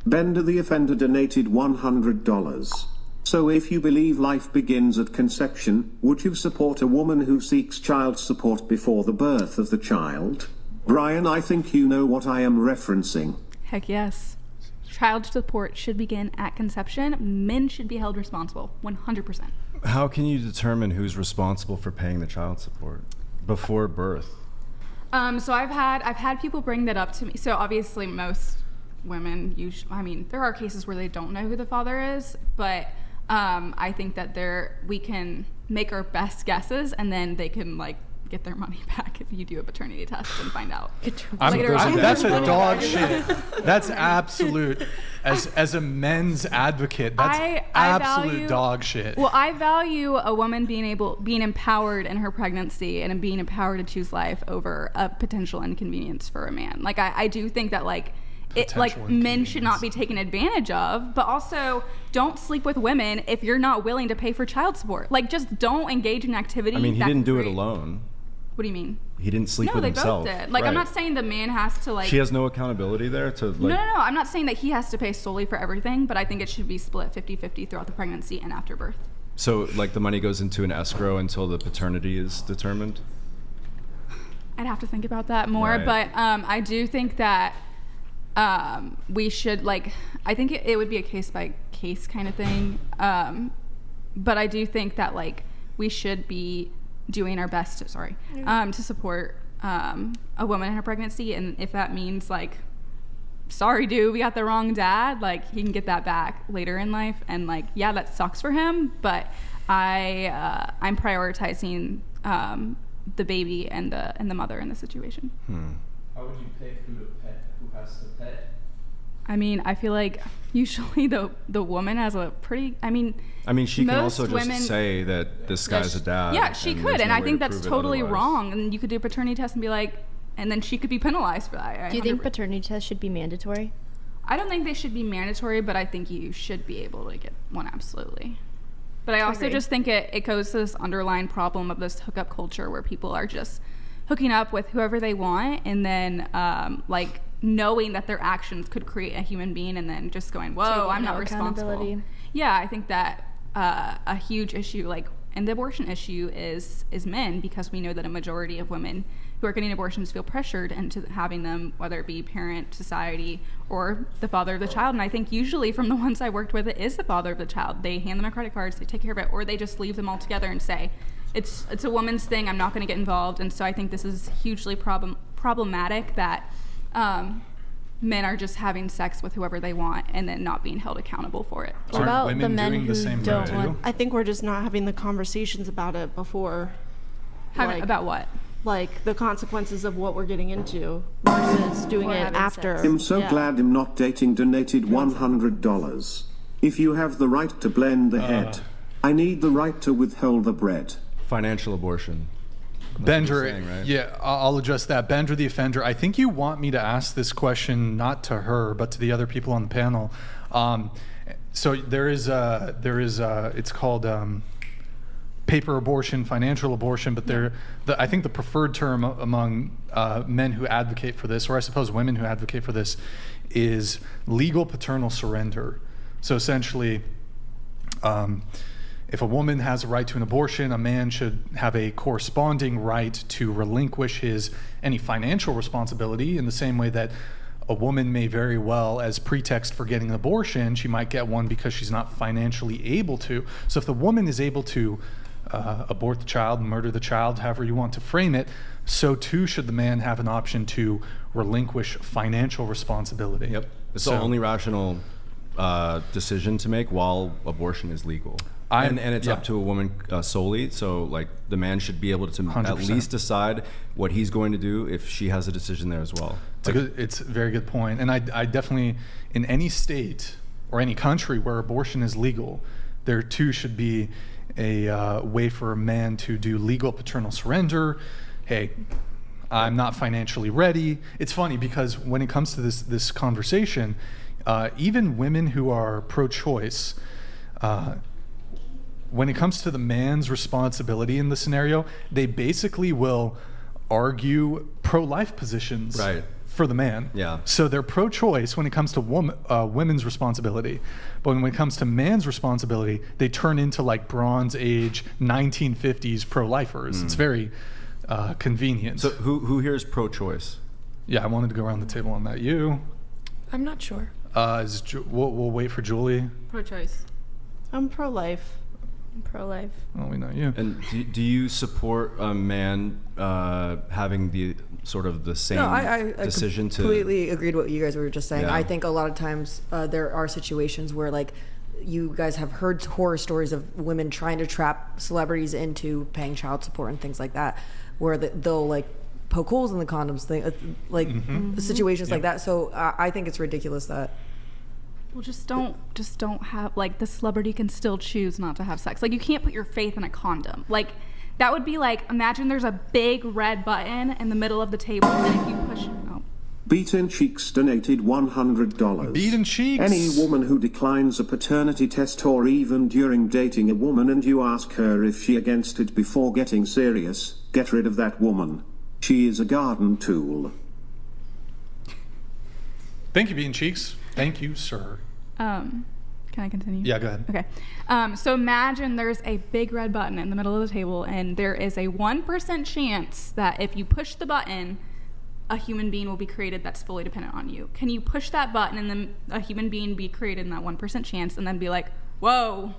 Bender the offender donated $100. So if you believe life begins at conception, would you support a woman who seeks child support before the birth of the child? Brian, I think you know what I am referencing. Heck yes. Child support should begin at conception. Men should be held responsible, 100%. How can you determine who's responsible for paying the child support before birth? So I've had people bring that up to me. So obviously most women there are cases where they don't know who the father is, but I think that we can make our best guesses, and then they can get their money back if you do a paternity test and find out. That's a dog shit. That's absolute. As a men's advocate, that's absolute dog shit. Well, I value a woman being empowered in her pregnancy and being empowered to choose life over a potential inconvenience for a man. I do think that men should not be taken advantage of, but also don't sleep with women if you're not willing to pay for child support. Just don't engage in activity. I mean, he didn't do it alone. What do you mean? He didn't sleep with himself. No, they both did. I'm not saying the man has to She has no accountability there to No, I'm not saying that he has to pay solely for everything, but I think it should be split 50-50 throughout the pregnancy and after birth. So the money goes into an escrow until the paternity is determined? I'd have to think about that more, right. But I do think that we should I think it would be a case by case kind of thing, but I do think that we should be doing our best to support a woman in her pregnancy, and if that means sorry dude, we got the wrong dad, he can get that back later in life, and that sucks for him, but I'm prioritizing the baby and the mother in the situation. How would you pick who to pet? Who has to pet? I feel usually the woman has a pretty. She can also just say that this guy's a dad. Yeah, she could, and I think that's totally wrong. And you could do a paternity test and be and then she could be penalized for that. Do you think paternity tests should be mandatory? I don't think they should be mandatory, but I think you should be able to get one, absolutely. But I also just think it goes to this underlying problem of this hookup culture where people are just hooking up with whoever they want, and then knowing that their actions could create a human being, and then just going, whoa, I'm not responsible. Yeah, I think that a huge issue, and the abortion issue is men, because we know that a majority of women who are getting abortions feel pressured into having them, whether it be parent, society, or the father of the child. And I think usually from the ones I worked with, it is the father of the child. They hand them a credit cards, they take care of it, or they just leave them all together and say, it's a woman's thing, I'm not going to get involved. And so I think this is hugely problematic that men are just having sex with whoever they want and then not being held accountable for it. What about the men who don't want? I think we're just not having the conversations about it before. About what? The consequences of what we're getting into versus doing it after. I'm so glad I'm not dating donated $100. If you have the right to blend the head, I need the right to withhold the bread. Financial abortion. Bender, saying, right? Yeah, I'll address that. Bender the offender, I think you want me to ask this question not to her, but to the other people on the panel. So it's called paper abortion, financial abortion, but I think the preferred term among men who advocate for this, or I suppose women who advocate for this, is legal paternal surrender. So essentially, if a woman has a right to an abortion, a man should have a corresponding right to relinquish any financial responsibility, in the same way that a woman may very well, as pretext for getting an abortion, she might get one because she's not financially able to. So if the woman is able to abort the child, murder the child, however you want to frame it, so too should the man have an option to relinquish financial responsibility. Yep. It's the only rational decision to make while abortion is legal. And it's up to a woman solely. So the man should be able to 100%. At least decide what he's going to do if she has a decision there as well. It's a very good point. And I definitely, in any state or any country where abortion is legal, there too should be a way for a man to do legal paternal surrender. Hey, I'm not financially ready. It's funny because when it comes to this conversation, even women who are pro-choice, when it comes to the man's responsibility in the scenario, they basically will argue pro-life positions for the man. Yeah. So they're pro-choice when it comes to women's responsibility, but when it comes to man's responsibility, they turn into like Bronze Age 1950s pro-lifers. It's very convenient. So who here is pro-choice? Yeah, I wanted to go around the table on that. You? I'm not sure. We'll wait for Julie. Pro-choice. I'm pro-life. I'm pro-life. Oh, we know you. And do you support a man having the sort of the same decision to? I completely agreed with what you guys were just saying. Yeah. I think a lot of times there are situations where like you guys have heard horror stories of women trying to trap celebrities into paying child support and things like that, where they'll like poke holes in the condoms, situations like that. So I think it's ridiculous that. Well, just don't have, like, the celebrity can still choose not to have sex. Like, you can't put your faith in a condom. Like, that would be like, imagine there's a big red button in the middle of the table, and if you push, Beaten Cheeks donated $100. Beaten Cheeks. Any woman who declines a paternity test or even during dating a woman and you ask her if she against it before getting serious, get rid of that woman. She is a garden tool. Thank you, Beaten Cheeks. Thank you, sir. Can I continue? Yeah, go ahead. Okay. So imagine there's a big red button in the middle of the table, and there is a 1% chance that if you push the button, a human being will be created that's fully dependent on you. Can you push that button and then a human being be created in that 1% chance and then be like, whoa,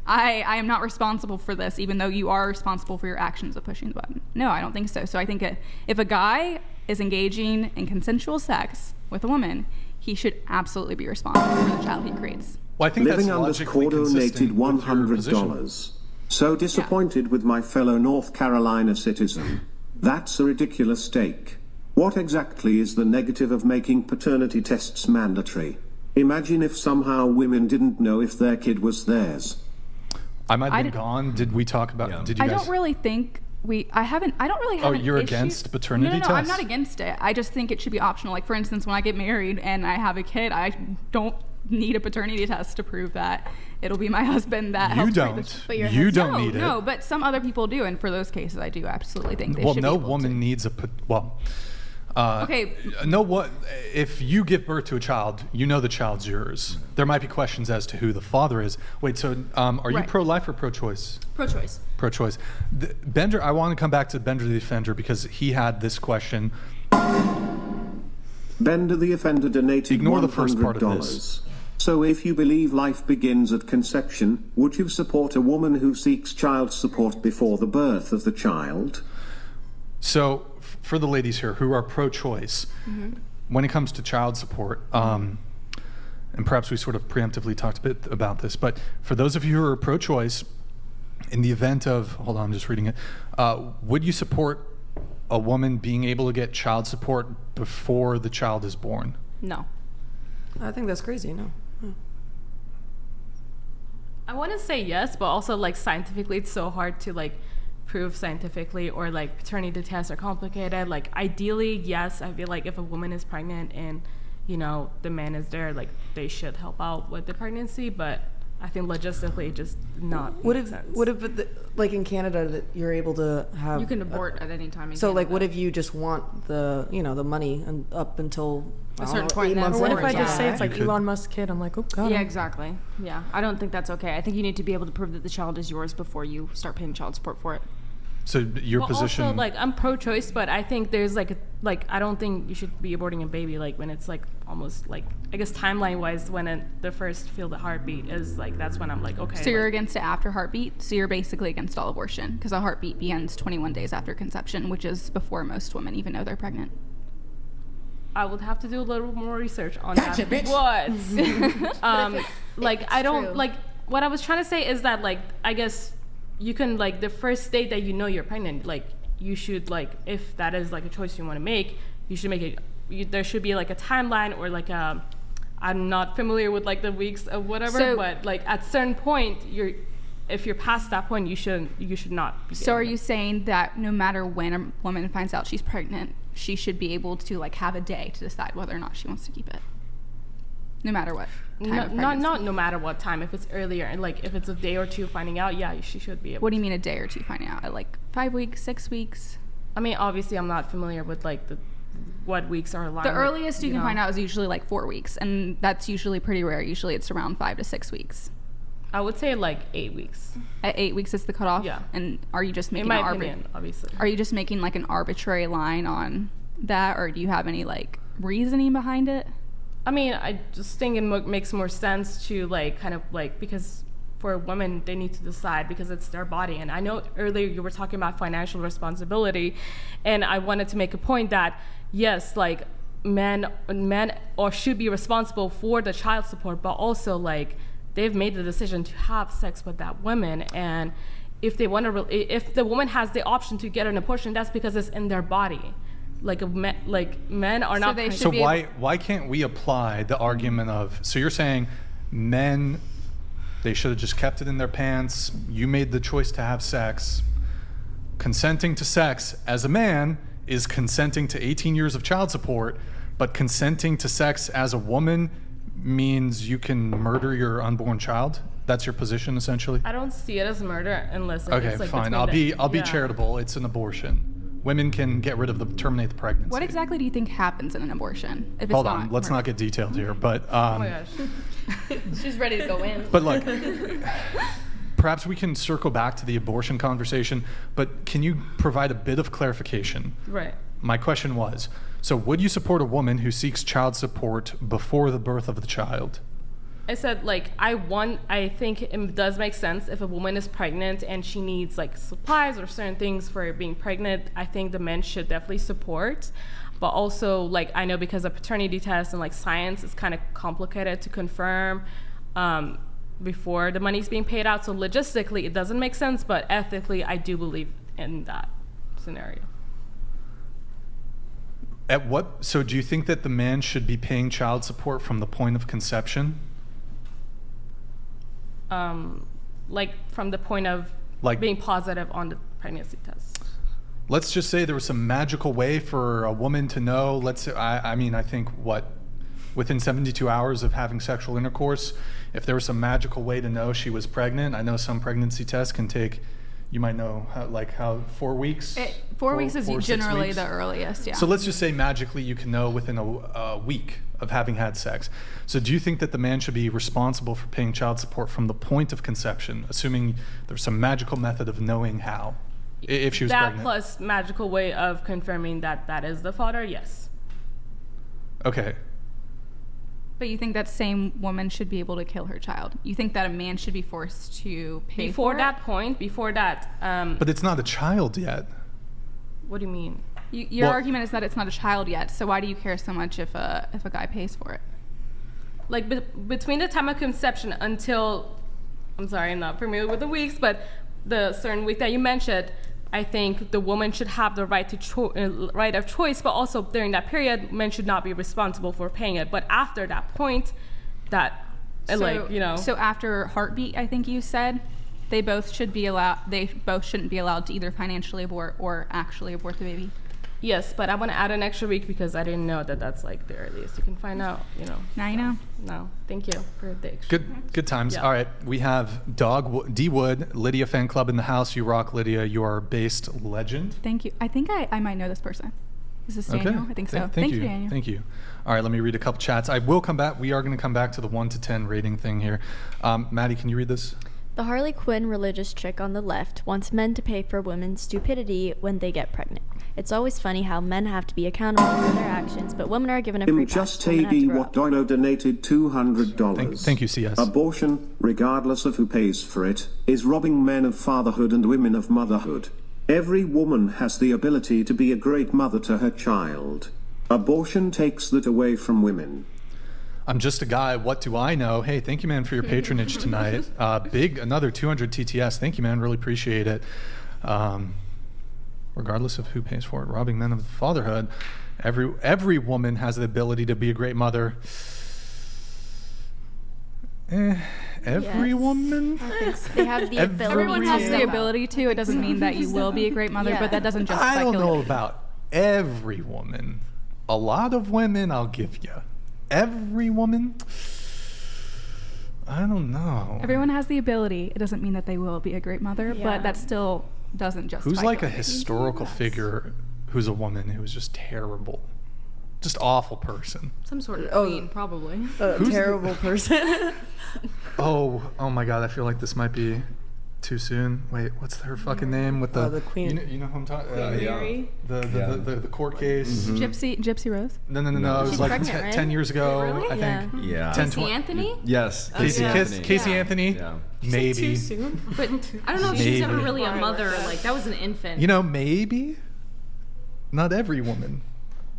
I am not responsible for this, even though you are responsible for your actions of pushing the button? No, I don't think so. So I think if a guy is engaging in consensual sex with a woman, he should absolutely be responsible for the child he creates. Well, I think Living that's logically underscore donated consistent with your position. $100. So disappointed with my fellow North Carolina citizen. That's a ridiculous take. What exactly is the negative of making paternity tests mandatory? Imagine if somehow women didn't know if their kid was theirs. I might have been gone. Did we talk about? Yeah. Did you guys? I don't really think I don't really have Oh, an you're issue. against paternity No, I'm tests? not against it. I just think it should be optional. Like, for instance, when I get married and I have a kid, I don't need a paternity test to prove that it'll be my husband that You helps don't. raise the But your You don't no, need it. No, but some other people do, and for those cases, I do absolutely think they Well, should no be able woman to. needs a. Okay. No, what if you give birth to a child? You know the child's yours. There might be questions as to who the father is. Wait, so are you Right. pro-life or pro-choice? Pro-choice. Pro-choice. Bender, I want to come back to Bender the Offender because he had this question. Bender the Offender donated Ignore $100. the first part of this. So if you believe life begins at conception, would you support a woman who seeks child support before the birth of the child? So for the ladies here who are pro-choice, when it comes to child support, and perhaps we sort of preemptively talked a bit about this, but for those of you who are pro-choice, in the event of, hold on, I'm just reading it, would you support a woman being able to get child support before the child is born? No. I think that's crazy. No. I want to say yes, but also like scientifically, it's so hard to like prove scientifically, or like paternity tests are complicated. Like ideally, yes, I feel like if a woman is pregnant and you know the man is there, like they should help out with the pregnancy. But I think logistically, just not. What makes if sense. like in Canada that you're able to have? You can abort at any time. So like, what if you just want the the money and up until A certain point, 8 then months Or what later? if I just say it's You like could. Elon Musk's kid? I'm like, oh god. Yeah, exactly. Yeah, I don't think that's okay. I think you need to be able to prove that the child is yours before you start paying child support for it. So your Well, position, also, like I'm pro-choice, but I think there's like I don't think you should be aborting a baby like when it's like almost like I guess timeline-wise when the first feel the heartbeat is like that's when I'm like okay. So you're like, against it after heartbeat. So you're basically against all abortion because a heartbeat begins 21 days after conception, which is before most women even know they're pregnant. I would have to do a little more research on that. What? Like I don't true. like what I was trying to say is that like I guess you can like the first day that you know you're pregnant, like you should like if that is like a choice you want to make, you should make it. There should be like a timeline or like a. I'm not familiar with like the weeks of whatever, So- but like at certain point if you're past that point, you should not. Be So are getting you it. saying that no matter when a woman finds out she's pregnant, she should be able to like have a day to decide whether or not she wants to keep it? No matter what time of pregnancy. Not no matter what time. If it's earlier and like if it's a day or two finding out, yeah, she should be able. What do you mean a day or two finding out? At like 5 weeks, 6 weeks? I mean, obviously, I'm not familiar with like the what weeks are aligned. The earliest you can know. find out is usually like 4 weeks, and that's usually pretty rare. Usually it's around 5 to 6 weeks. I would say like 8 weeks. At 8 weeks is the cutoff. Yeah. And are you just In making my opinion, obviously. Are you just making like an arbitrary line on that, or do you have any like reasoning behind it? I mean, I just think it makes more sense to like kind of like, because for women they need to decide because it's their body. And I know earlier you were talking about financial responsibility, and I wanted to make a point that yes, like men or should be responsible for the child support, but also like they've made the decision to have sex with that woman, and if they want to, if the woman has the option to get an abortion, that's because it's in their body. Like men are not. So why can't we apply the argument of? So you're saying men, they should have just kept it in their pants. You made the choice to have sex. Consenting to sex as a man is consenting to 18 years of child support, but consenting to sex as a woman means you can murder your unborn child. That's your position, essentially. I don't see it as murder unless okay, it's like fine. I'll be charitable. It's an abortion. Women can get rid of terminate the pregnancy. What exactly do you think happens in an abortion? If it's Hold on, let's not get detailed here, but oh my gosh. She's ready to go in. But look, perhaps we can circle back to the abortion conversation, but can you provide a bit of clarification? Right. My question was, so would you support a woman who seeks child support before the birth of the child? I said, like, I think it does make sense if a woman is pregnant and she needs, like, supplies or certain things for being pregnant. I think the men should definitely support. But also, like, I know because of paternity tests and, like, science is kind of complicated to confirm before the money's being paid out. So logistically, it doesn't make sense. But ethically, I do believe in that scenario. So do you think that the man should be paying child support from the point of conception? Like from the point of like being positive on the pregnancy test. Let's just say there was some magical way for a woman to know. I think within 72 hours of having sexual intercourse, if there was some magical way to know she was pregnant. I know some pregnancy tests can take, you might know, how 4 weeks? 4 weeks is generally the earliest, yeah. So let's just say magically you can know within a week of having had sex. So do you think that the man should be responsible for paying child support from the point of conception, assuming there's some magical method of knowing how, if she was pregnant? That plus magical way of confirming that that is the father, yes. Okay. But you think that same woman should be able to kill her child? You think that a man should be forced to pay before for that point? Before that. But it's not a child yet. What do you mean? Your argument is that it's not a child yet. So why do you care so much if a guy pays for it? Like between the time of conception until, I'm sorry, I'm not familiar with the weeks, but the certain week that you mentioned, I think the woman should have the right of choice, but also during that period, men should not be responsible for paying it. But after that point, So after heartbeat, I think you said, they both shouldn't be allowed to either financially abort or actually abort the baby. Yes, but I want to add an extra week because I didn't know that that's like the earliest you can find out, Now you know. No, thank you for the extra. Good times. Yeah. All right, we have D Wood, Lydia fan club in the house. You rock, Lydia. You are a based legend. Thank you. I think I might know this person. Is this Daniel? Okay. I think so. Thank you, Daniel. Thank you. All right, let me read a couple chats. I will come back. We are going to come back to the 1 to 10 rating thing here. Maddie, can you read this? The Harley Quinn religious chick on the left wants men to pay for women's stupidity when they get pregnant. It's always funny how men have to be accountable for their actions, but women are given a free pass. Just AD what Dino donated $200. Thank you, CS. Abortion, regardless of who pays for it, is robbing men of fatherhood and women of motherhood. Every woman has the ability to be a great mother to her child. Abortion takes that away from women. I'm just a guy. What do I know? Hey, thank you, man, for your patronage tonight. Another 200 TTS. Thank you, man. Really appreciate it. Regardless of who pays for it, robbing men of fatherhood. Every woman has the ability to be a great mother. Every woman? I think so. They have the ability. Everyone has the ability to. It doesn't mean that you will be a great mother, but that doesn't just I don't know about every woman. A lot of women, I'll give you. Every woman? I don't know. Everyone has the ability. It doesn't mean that they will be a great mother, but that still doesn't justify. Who's like a historical figure who's a woman who was just terrible? Just awful person. Some sort of queen, probably. A terrible person. Oh my God! I feel like this might be too soon. Wait, what's her fucking name with the queen? You know who I'm talking? Mary? The court case. Gypsy Rose. No. It was She's like pregnant, right? 10 years ago. Really? I think. Yeah. 10, Casey 20 Anthony? Yes. Casey Anthony. Yeah. Maybe. Too soon? But I don't know if she's ever really a mother. Like, that was an infant. You know, maybe. Not every woman.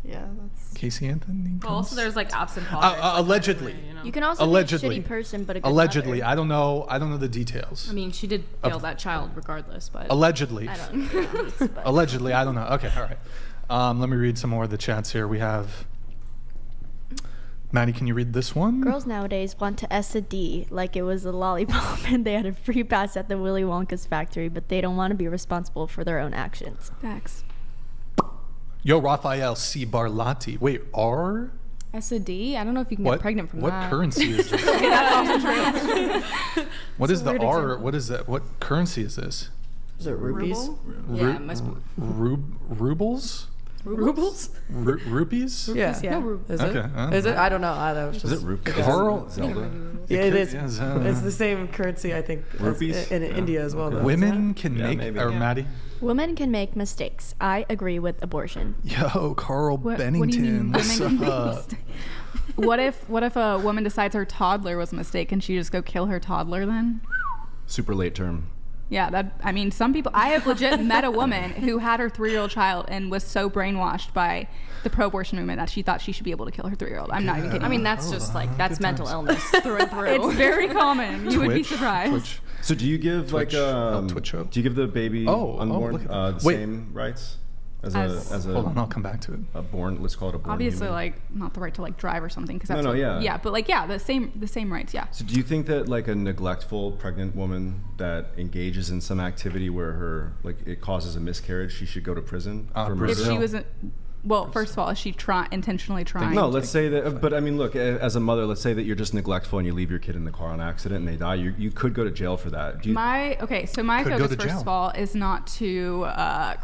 Yeah, that's. Casey Anthony. Also, there's like absent fathers. Allegedly. You can also Allegedly. be a shitty person, but a good Allegedly. mother. I don't know the details. I mean, she did fail that child regardless, but. Allegedly. I don't know. But- Allegedly. I don't know. Okay. All right. Let me read some more of the chats here. We have. Maddie, can you read this one? Girls nowadays want to S a D like it was a lollipop and they had a free pass at the Willy Wonka's factory, but they don't want to be responsible for their own actions. Facts. Yo, Raphael C. Barlatti. Wait, R? S&D? I don't know if you can get pregnant from what that. currency is this? Okay, that's also true. What is the R? What is that? What currency is this? Is it rupees? Yeah, it must be. Rubles? Rubles? Rupees? Yeah. No, Is Okay, it? Is it? I don't know. Is it Rupees? Carl? Zelda? Yeah, it is. Yes, It's the same currency, I think, as Rupees? in India as well. Okay. Though. Women can Yeah, make, maybe. or Yeah. Maddie? Women can make mistakes. I agree with abortion. Yo, Carl What do you Bennington. mean What's women can make up? mistakes? What if a woman decides her toddler was a mistake and she just go kill her toddler then? Super late term. Yeah, I mean, some people. I have legit met a woman who had her 3-year-old child and was so brainwashed by the pro-abortion movement that she thought she should be able to kill her 3-year-old. I'm not even kidding. I mean, that's just like, that's good mental times. illness through and through. it's very common. You would be surprised. Twitch. So do you give Twitch. Twitch show. do you give the baby unborn look at that. the Wait. same rights as a Hold on, I'll come back to it. a born? Let's call it a born. Obviously, human. like not the right to like drive or something because that's No, what- yeah. yeah, but like the same rights, yeah. So do you think that like a neglectful pregnant woman that engages in some activity where her like it causes a miscarriage, she should go to prison for murder? If she was, well, first of all, is she intentionally trying? No, to- let's say that. But I mean, look, as a mother, let's say that you're just neglectful and you leave your kid in the car on accident and they die. You could go to jail for that. Do you, my Could go focus to first jail. of all is not to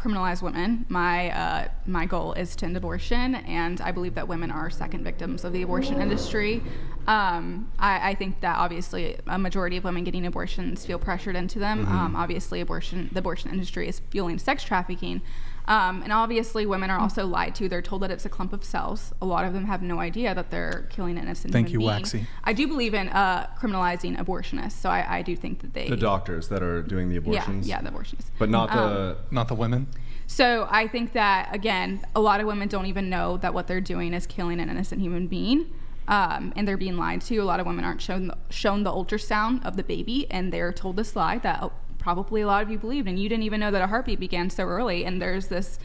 criminalize women. My goal is to end abortion, and I believe that women are second victims of the abortion industry. I think that obviously a majority of women getting abortions feel pressured into them. Obviously, the abortion industry is fueling sex trafficking. And obviously women are also lied to. They're told that it's a clump of cells. A lot of them have no idea that they're killing an innocent Thank human you, being. Waxy. I do believe in criminalizing abortionists. So I do think that they... the doctors that are doing the abortions? Yeah, the abortionists. But not the... Not the women? So I think that, again, a lot of women don't even know that what they're doing is killing an innocent human being. And they're being lied to. A lot of women aren't shown the ultrasound of the baby, and they're told this lie that probably a lot of you believed, and you didn't even know that a heartbeat began so early, and there's this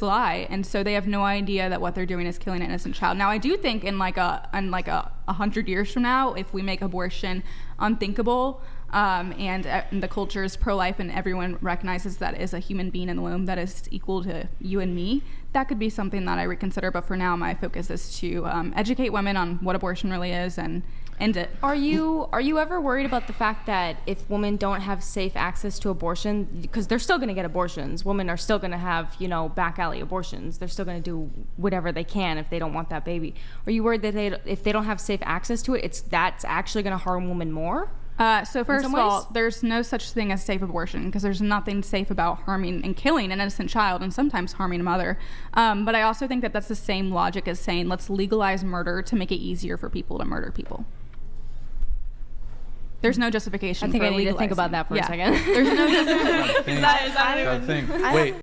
lie, and so they have no idea that what they're doing is killing an innocent child. Now I do think in like a 100 years from now, if we make abortion unthinkable, and the culture is pro-life and everyone recognizes that is a human being in the womb that is equal to you and me, that could be something that I reconsider. But for now, my focus is to educate women on what abortion really is and end it. Are you ever worried about the fact that if women don't have safe access to abortion, because they're still going to get abortions, women are still going to have, back alley abortions. They're still going to do whatever they can if they don't want that baby. Are you worried that if they don't have safe access to it, that's actually going to harm women more? So first of all, there's no such thing as safe abortion because there's nothing safe about harming and killing an innocent child and sometimes harming a mother. But I also think that that's the same logic as saying let's legalize murder to make it easier for people to murder people. There's no justification. I think for I need to think legalizing. about that for a Yeah. second. There's no justification. Gotta think. Wait,